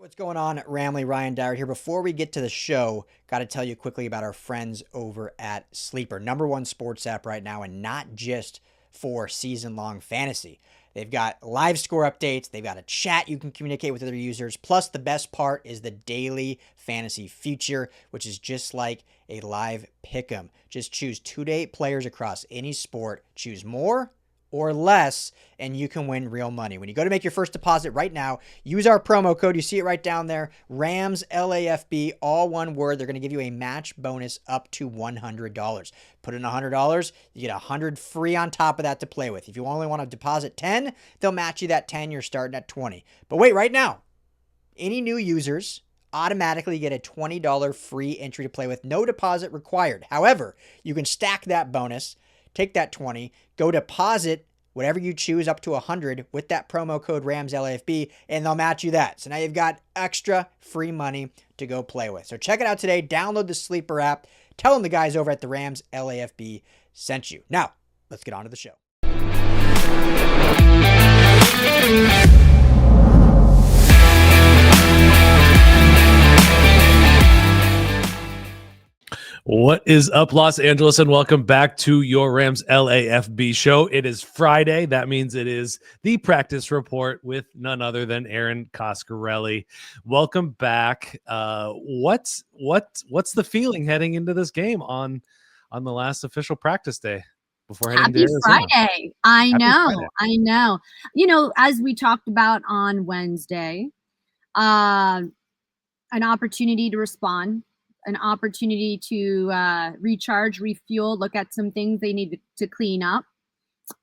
What's going on, Ramley? Ryan Dyer here. Before we get to the show, got to tell you quickly about our friends over at Sleeper, #1 sports app right now, and not just for season-long fantasy. They've got live score updates. They've got a chat you can communicate with other users. Plus, the best part is the daily fantasy feature, which is just like a live pick'em. Just choose 2 to 8 players across any sport. Choose more or less, and you can win real money. When you go to make your first deposit right now, use our promo code. You see it right down there, Rams LAFB, all one word. They're going to give you a match bonus up to $100. Put in $100, you get $100 free on top of that to play with. If you only want to deposit 10, they'll match you that 10. You're starting at 20. But wait, right now, any new users automatically get a $20 free entry to play with, no deposit required. However, you can stack that bonus, take that 20, go deposit whatever you choose up to 100 with that promo code RAMSLAFB, and they'll match you that. So now you've got extra free money to go play with. So check it out today. Download the Sleeper app. Tell them the guys over at the Rams LAFB sent you. Now, let's get on to the show. What is up, Los Angeles, and welcome back to your Rams LAFB show. It is Friday. That means it is the practice report with none other than Erin Coscarelli. Welcome back. What's the feeling heading into this game on the last official practice day before heading to Arizona? Friday. I know. You know, as we talked about on Wednesday, an opportunity to respond, an opportunity to recharge, refuel, look at some things they need to clean up.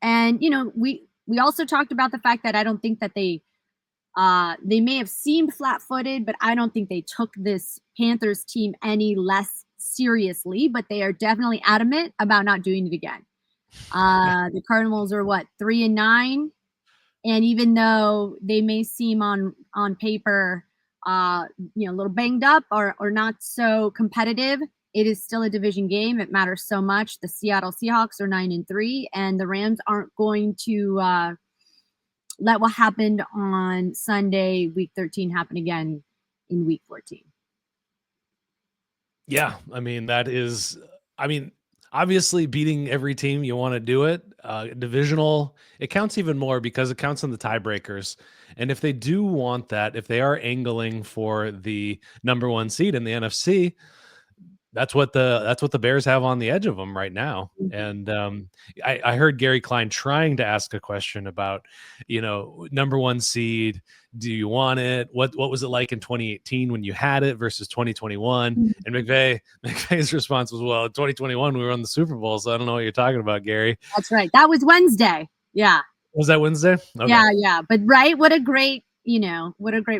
And, you know, we also talked about the fact that I don't think that they may have seemed flat-footed, but I don't think they took this Panthers team any less seriously, but they are definitely adamant about not doing it again. The Cardinals are 3-9. And even though they may seem on paper, a little banged up or not so competitive, it is still a division game. It matters so much. The Seattle Seahawks are 9-3, and the Rams aren't going to let what happened on Sunday, week 13, happen again in week 14. Yeah, obviously beating every team, you want to do it. Divisional, it counts even more because it counts on the tiebreakers. And if they do want that, if they are angling for the #1 seed in the NFC, that's what the Bears have on the edge of them right now. And I heard Gary Klein trying to ask a question about, #1 seed. Do you want it? What was it like in 2018 when you had it versus 2021? And McVay's response was, well, in 2021 we were on the Super Bowl, so I don't know what you're talking about, Gary. That's right. That was Wednesday. Yeah. Was that Wednesday? Okay. Yeah. But right, what a great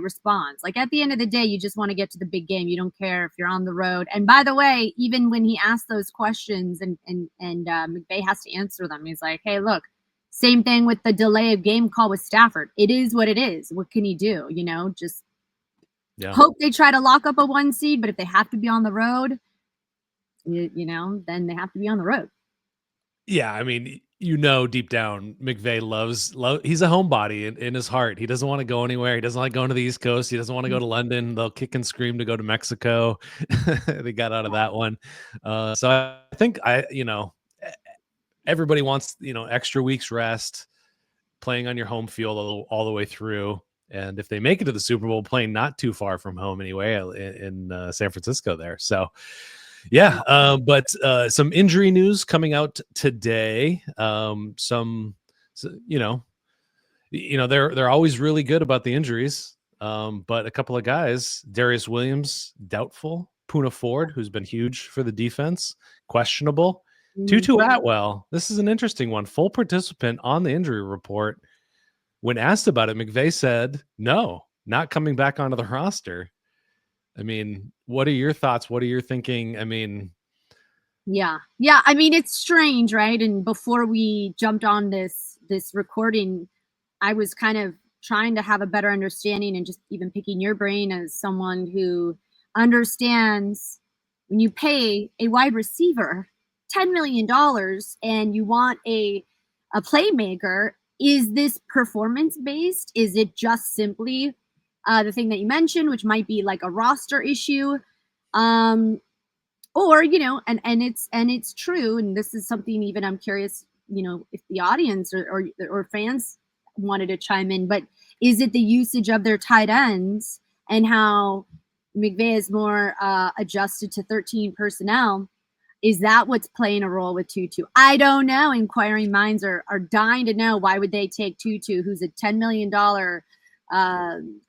response. Like, at the end of the day, you just want to get to the big game. You don't care if you're on the road. And by the way, even when he asked those questions and McVay has to answer them, he's like, hey, look, same thing with the delay of game call with Stafford. It is what it is. What can he do? Just hope they try to lock up a 1 seed, but if they have to be on the road, then they have to be on the road. Yeah, I mean, deep down, McVay loves he's a homebody in his heart. He doesn't want to go anywhere. He doesn't like going to the East Coast. He doesn't want to go to London. They'll kick and scream to go to Mexico. They got out of that one. So I think everybody wants, extra weeks rest, playing on your home field all the way through. And if they make it to the Super Bowl, playing not too far from home anyway, in San Francisco there. So yeah, but some injury news coming out today. They're always really good about the injuries. But a couple of guys, Darius Williams, doubtful. Puna Ford, who's been huge for the defense, questionable. Tutu Atwell, this is an interesting one. Full participant on the injury report. When asked about it, McVay said, no, not coming back onto the roster. I mean, what are your thoughts? What are you thinking? I mean, yeah. I mean, it's strange, right? And before we jumped on this recording, I was kind of trying to have a better understanding and just even picking your brain as someone who understands when you pay a wide receiver $10 million and you want a playmaker, is this performance based? Is it just simply the thing that you mentioned, which might be like a roster issue. Or, and it's true. And this is something even I'm curious, if the audience or fans wanted to chime in, but is it the usage of their tight ends and how McVay is more adjusted to 13 personnel? Is that what's playing a role with Tutu? I don't know. Inquiring minds are dying to know, why would they take Tutu, who's a $10 million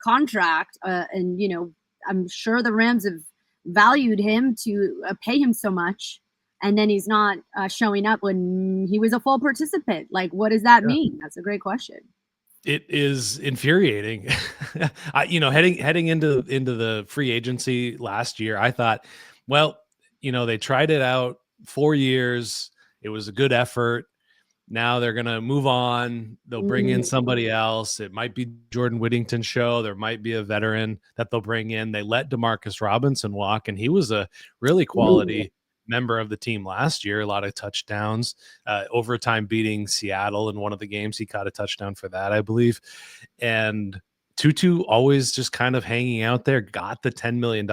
contract? And, I'm sure the Rams have valued him to pay him so much. And then he's not showing up when he was a full participant. Like, what does that mean? That's a great question. It is infuriating. Heading into the free agency last year, I thought, well, they tried it out 4 years. It was a good effort. Now they're going to move on. They'll bring in somebody else. It might be Jordan Whittington's show. There might be a veteran that they'll bring in. They let Demarcus Robinson walk, and he was a really quality member of the team last year. A lot of touchdowns, overtime beating Seattle in one of the games. He caught a touchdown for that, I believe. And Tutu always just kind of hanging out there, got the $10 million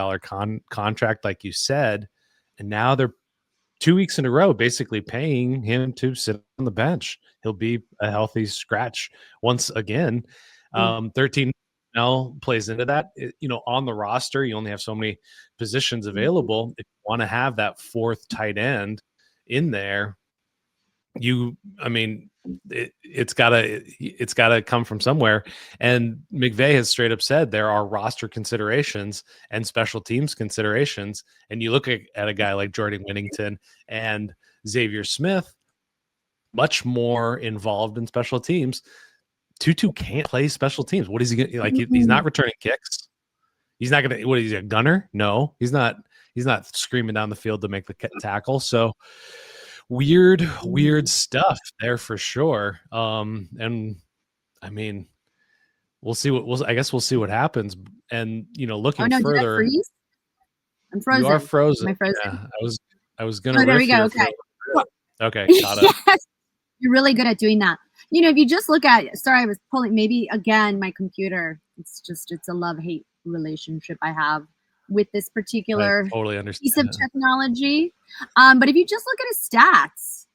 contract, like you said. And now they're 2 weeks in a row basically paying him to sit on the bench. He'll be a healthy scratch once again. 13 now plays into that. On the roster, you only have so many positions available. If you want to have that fourth tight end in there, it's gotta come from somewhere. And McVay has straight up said there are roster considerations and special teams considerations. And you look at a guy like Jordan Whittington and Xavier Smith, much more involved in special teams. Tutu can't play special teams. What is he gonna like? He's not returning kicks. He's not gonna. What is he, a gunner? No, he's not. He's not screaming down the field to make the tackle. So weird stuff there for sure. And I mean, we'll see what happens. And looking further, I'm frozen. You are frozen. Am I frozen? Yeah, I was gonna. There we go. Okay. Got up. Yes, you're really good at doing that. If you just look at, sorry, I was pulling, maybe again, my computer, it's a love-hate relationship I have with this particular piece of technology. But if you just look at his stats,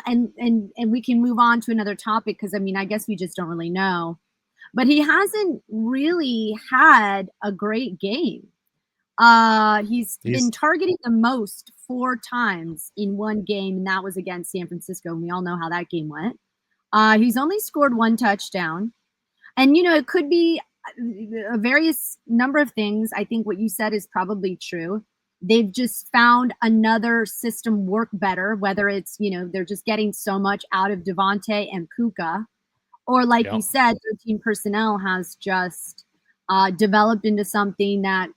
and we can move on to another topic, because I guess we just don't really know. But he hasn't really had a great game. He's been targeting the most 4 times in one game, and that was against San Francisco. And we all know how that game went. He's only scored 1 touchdown. And, it could be a various number of things. I think what you said is probably true. They've just found another system work better, whether it's, they're just getting so much out of Devontae and Puka, or like you said, 13 personnel has just developed into something that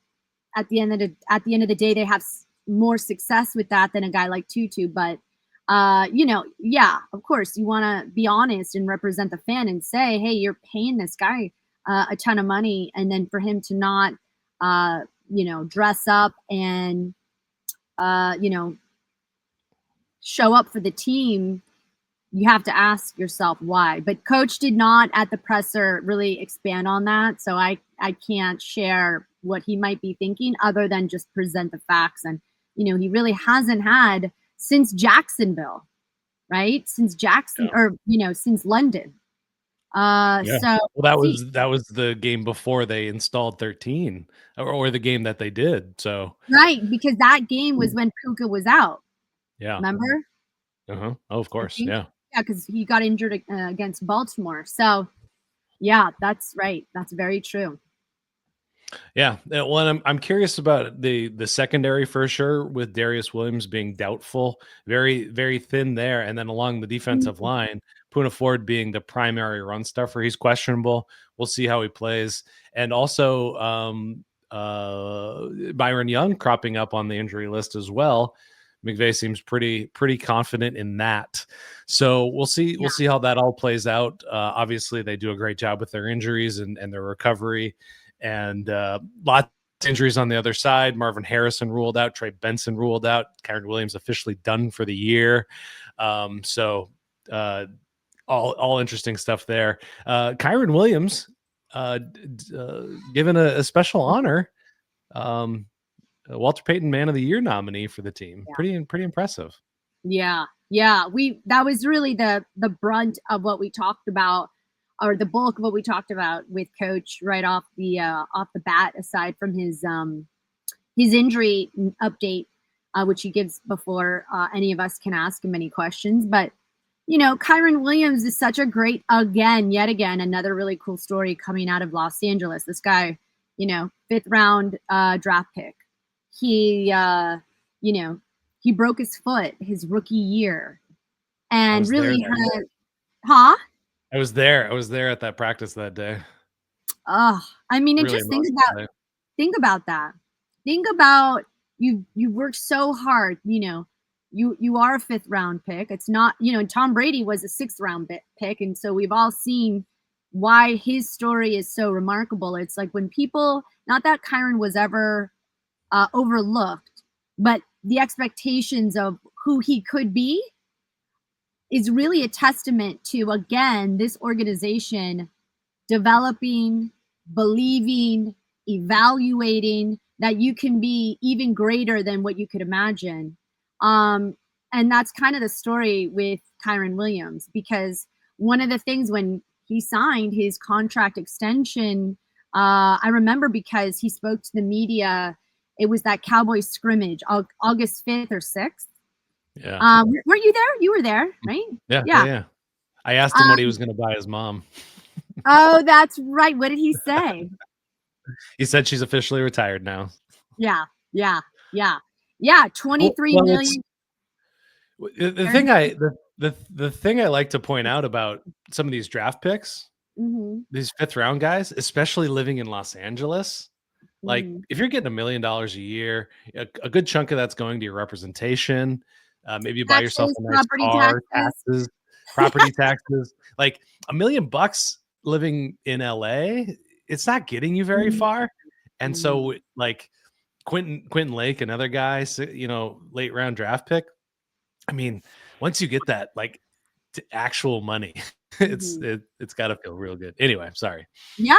at the end of the day, they have more success with that than a guy like Tutu. But, of course, you want to be honest and represent the fan and say, hey, you're paying this guy a ton of money. And then for him to not, dress up and, show up for the team, you have to ask yourself why. But Coach did not at the presser really expand on that. So I can't share what he might be thinking other than just present the facts. And, he really hasn't had since Jacksonville, right? Since Jackson or, since London. So that was the game before they installed 13 or the game that they did. So right, because that game was when Puka was out. Yeah. Remember? Oh, of course. Yeah. Yeah, because he got injured against Baltimore. So yeah, that's right. That's very true. Yeah. Well, I'm curious about the secondary for sure, with Darius Williams being doubtful, very, very thin there. And then along the defensive line, Puna Ford being the primary run stuffer. He's questionable. We'll see how he plays. And also Byron Young cropping up on the injury list as well. McVay seems pretty confident in that. So we'll see. We'll see how that all plays out. Obviously, they do a great job with their injuries and their recovery. And lots of injuries on the other side. Marvin Harrison ruled out. Trey Benson ruled out. Kyren Williams officially done for the year. So all interesting stuff there. Kyren Williams given a special honor. Walter Payton Man of the Year nominee for the team. Yeah. Pretty impressive. Yeah. That was really the brunt of what we talked about, or the bulk of what we talked about with Coach right off the bat, aside from his injury update, which he gives before any of us can ask him any questions. But Kyren Williams is such a great, yet again, another really cool story coming out of Los Angeles. This guy, 5th round draft pick. He broke his foot his rookie year, and really had, huh? I was there at that practice that day. I mean, really, just think about that. Think about you worked so hard. You are a 5th round pick. It's not, Tom Brady was a 6th round pick, and so we've all seen why his story is so remarkable. It's like when people, not that Kyren was ever overlooked, but the expectations of who he could be is really a testament to, again, this organization developing, believing, evaluating that you can be even greater than what you could imagine. And that's kind of the story with Kyren Williams, because one of the things when he signed his contract extension, I remember because he spoke to the media. It was that Cowboys scrimmage, August 5th or 6th. Yeah. Were you there? You were there, right? Yeah. I asked him what he was going to buy his mom. Oh, that's right. What did he say? He said she's officially retired now. Yeah. 23 million. The thing I like to point out about some of these draft picks, these 5th round guys, especially living in Los Angeles, like if you're getting $1 million a year, a good chunk of that's going to your representation. Maybe you buy yourself a nice car, taxes, property taxes. Like $1 million living in LA, it's not getting you very far. And so, like Quentin Lake, another guy, late round draft pick. I mean, once you get that, like, to actual money, it's got to feel real good. Anyway, sorry. Yeah.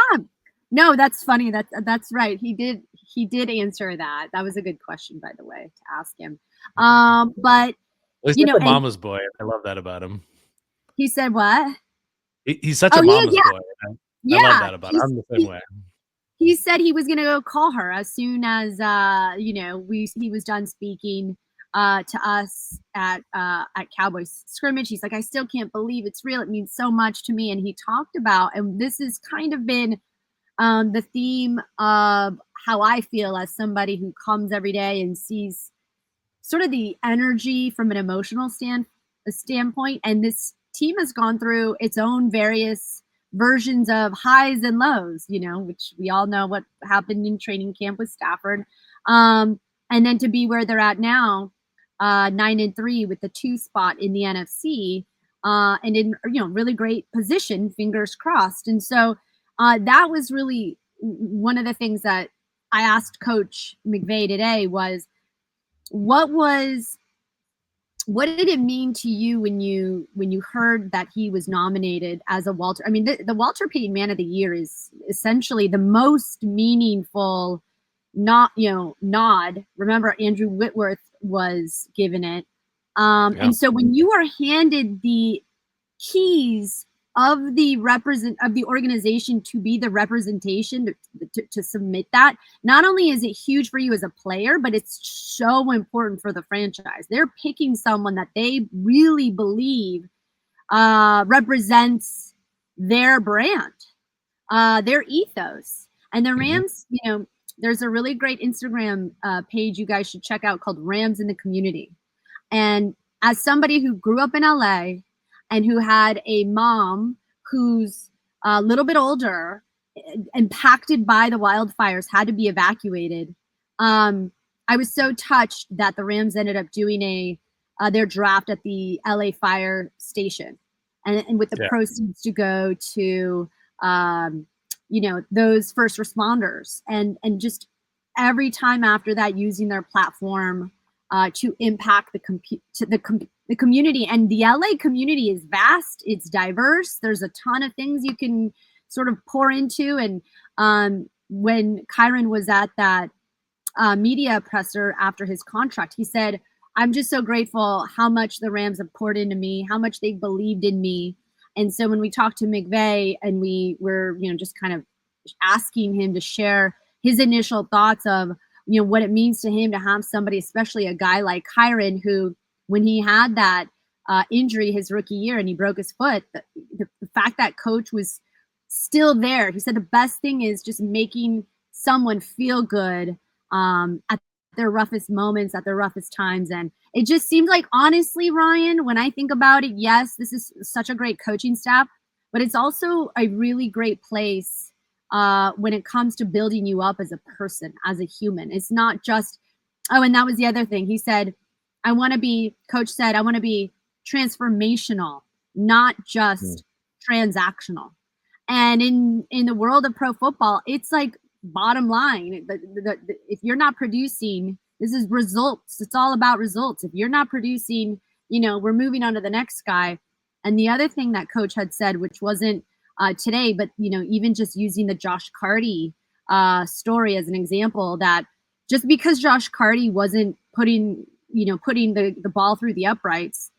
No, that's funny. That's right. He did answer that. That was a good question, by the way, to ask him. But he's a mama's boy. I love that about him. He said what? He's such a mama's boy. I love that about him. I'm the same way. He said he was going to go call her as soon as he was done speaking to us at Cowboys scrimmage. He's like, I still can't believe it's real. It means so much to me. And he talked about, and this has kind of been the theme of how I feel as somebody who comes every day and sees sort of the energy from an emotional standpoint. And this team has gone through its own various versions of highs and lows, which we all know what happened in training camp with Stafford. And then to be where they're at now, 9-3 with the 2 spot in the NFC, and in really great position, fingers crossed. And so that was really one of the things that I asked Coach McVay today was, what did it mean to you when you heard that he was nominated as a Walter? I mean, the Walter Payton Man of the Year is essentially the most meaningful nod. Remember, Andrew Whitworth was given it. And so when you are handed the keys of the organization to be the representation to submit that, not only is it huge for you as a player, but it's so important for the franchise. They're picking someone that they really believe represents their brand, their ethos. And the Rams, there's a really great Instagram page you guys should check out called Rams in the Community. And as somebody who grew up in LA and who had a mom who's a little bit older, impacted by the wildfires, had to be evacuated, I was so touched that the Rams ended up doing their draft at the LA Fire Station, and with the proceeds to go to those first responders, and just every time after that, using their platform to impact the community. And the LA community is vast, it's diverse. There's a ton of things you can sort of pour into. And when Kyren was at that media presser after his contract, he said, I'm just so grateful how much the Rams have poured into me, how much they've believed in me. And so when we talked to McVay and we were, just kind of asking him to share his initial thoughts of, what it means to him to have somebody, especially a guy like Kyren, who, when he had that injury his rookie year and he broke his foot, the fact that coach was still there, he said the best thing is just making someone feel good at their roughest moments, at their roughest times. And it just seemed like, honestly, Ryan, when I think about it, yes, this is such a great coaching staff, but it's also a really great place when it comes to building you up as a person, as a human. It's not just, and that was the other thing. He said, Coach said, I want to be transformational, not just transactional. And in the world of pro football, it's like, bottom line, if you're not producing, this is results. It's all about results. If you're not producing, we're moving on to the next guy. And the other thing that coach had said, which wasn't today, but even just using the Josh Carty story as an example, that just because Josh Carty wasn't putting the ball through the uprights,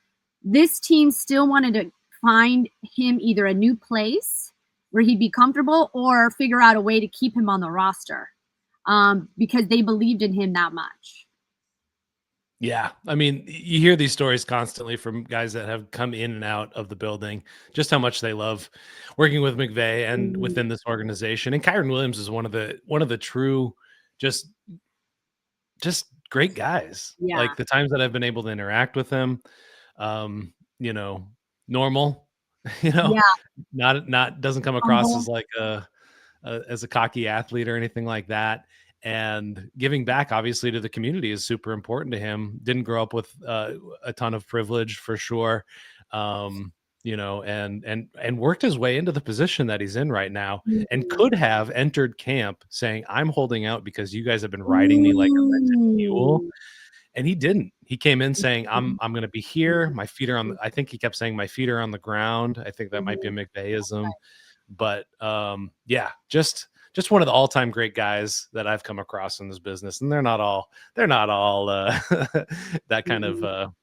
this team still wanted to find him either a new place where he'd be comfortable or figure out a way to keep him on the roster because they believed in him that much. Yeah. I mean, you hear these stories constantly from guys that have come in and out of the building, just how much they love working with McVay and within this organization. And Kyren Williams is one of the true, just great guys. Yeah. Like the times that I've been able to interact with him, normal, not doesn't come across as like as a cocky athlete or anything like that. And giving back, obviously, to the community is super important to him. Didn't grow up with a ton of privilege, for sure, and worked his way into the position that he's in right now, and could have entered camp saying, "I'm holding out because you guys have been riding me like a rented mule," and he didn't. He came in saying, "I'm going to be here. My feet are on." I think he kept saying, "My feet are on the ground." I think that might be a McVayism, but just one of the all-time great guys that I've come across in this business. And they're not all that kind of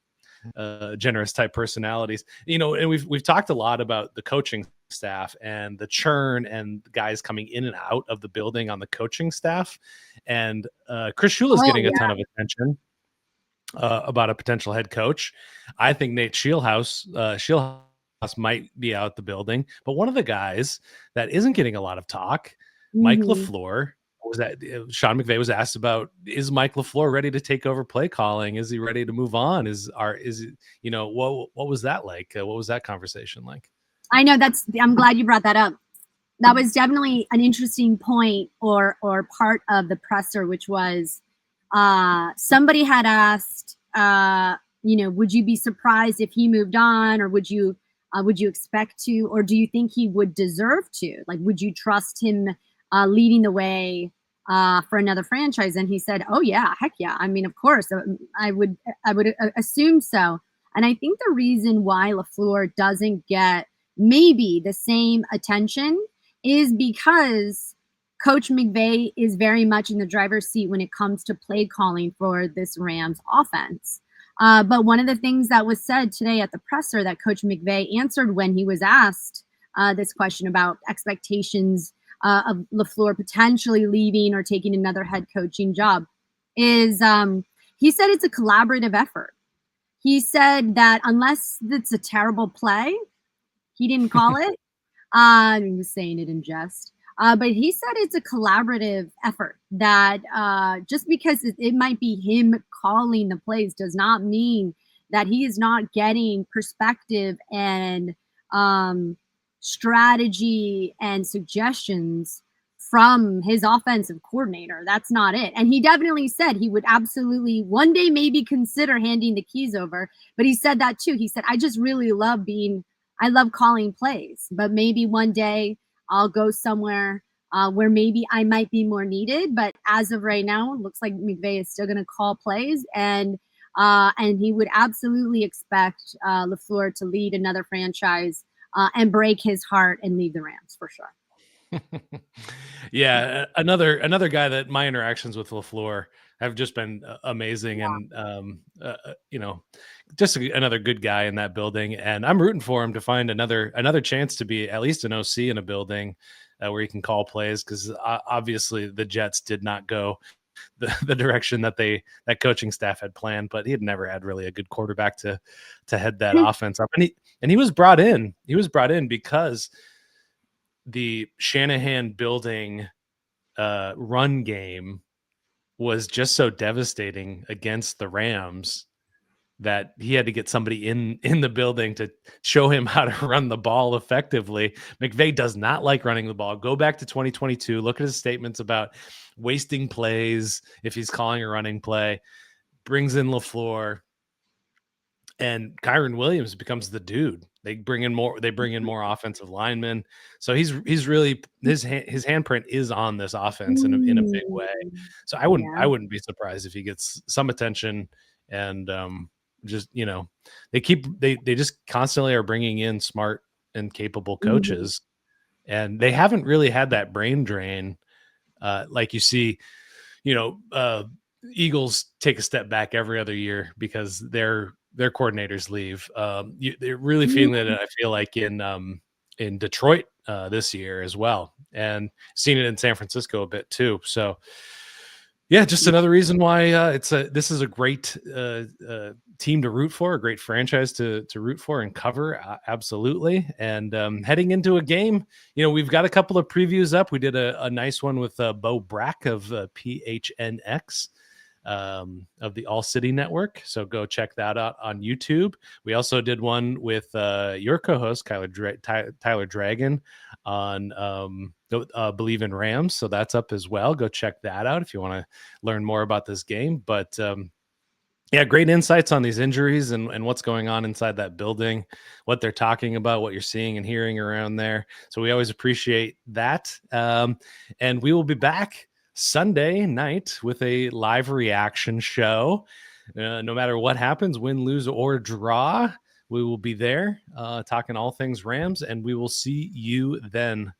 generous type personalities, and we've talked a lot about the coaching staff and the churn and guys coming in and out of the building on the coaching staff. And Chris Shula is getting a ton of attention about a potential head coach. I think Nate Shieldhouse might be out the building, but one of the guys that isn't getting a lot of talk, Mike LaFleur, Sean McVay was asked about, is Mike LaFleur ready to take over play calling? Is he ready to move on? What was that like? What was that conversation like? I know I'm glad you brought that up. That was definitely an interesting point or part of the presser, which was somebody had asked, would you be surprised if he moved on, or would you expect to, or do you think he would deserve to? Like, would you trust him leading the way for another franchise? And he said, "Oh yeah, heck yeah. I mean, of course, I would assume so." And I think the reason why LaFleur doesn't get maybe the same attention is because Coach McVay is very much in the driver's seat when it comes to play calling for this Rams offense. But one of the things that was said today at the presser that Coach McVay answered when he was asked this question about expectations of LaFleur potentially leaving or taking another head coaching job is he said it's a collaborative effort. He said that unless it's a terrible play, he didn't call it. He was saying it in jest. But he said it's a collaborative effort, that just because it might be him calling the plays does not mean that he is not getting perspective and strategy and suggestions from his offensive coordinator. That's not it. And he definitely said he would absolutely one day maybe consider handing the keys over. But he said that too. He said, I just really love I love calling plays, but maybe one day I'll go somewhere where maybe I might be more needed. But as of right now, it looks like McVay is still going to call plays, and he would absolutely expect LaFleur to lead another franchise and break his heart and lead the Rams for sure. Yeah, another guy that my interactions with LaFleur have just been amazing, Yeah. and just another good guy in that building. And I'm rooting for him to find another chance to be at least an OC in a building where he can call plays, because obviously the Jets did not go the direction that coaching staff had planned, but he had never had really a good quarterback to head that offense up. And he was brought in. He was brought in because the Shanahan building run game was just so devastating against the Rams that he had to get somebody in the building to show him how to run the ball effectively. McVay does not like running the ball. Go back to 2022. Look at his statements about wasting plays if he's calling a running play. Brings in LaFleur, and Kyren Williams becomes the dude. They bring in more offensive linemen. So he's really his handprint is on this offense in a big way. So I wouldn't be surprised if he gets some attention. And just they just constantly are bringing in smart and capable coaches, and they haven't really had that brain drain like you see. Eagles take a step back every other year because their coordinators leave. They're really feeling it, I feel like, in Detroit this year as well, and seen it in San Francisco a bit too. So yeah, just another reason why this is a great team to root for, a great franchise to root for and cover. Absolutely. And heading into a game, we've got a couple of previews up. We did a nice one with Bo Brack of PHNX. Of the All City Network. So go check that out on YouTube. We also did one with your co-host, Tyler Dragon, on Believe in Rams. So that's up as well. Go check that out if you want to learn more about this game. But yeah, great insights on these injuries and what's going on inside that building, what they're talking about, what you're seeing and hearing around there. So we always appreciate that. And we will be back Sunday night with a live reaction show. No matter what happens, win, lose, or draw, we will be there talking all things Rams, and we will see you then.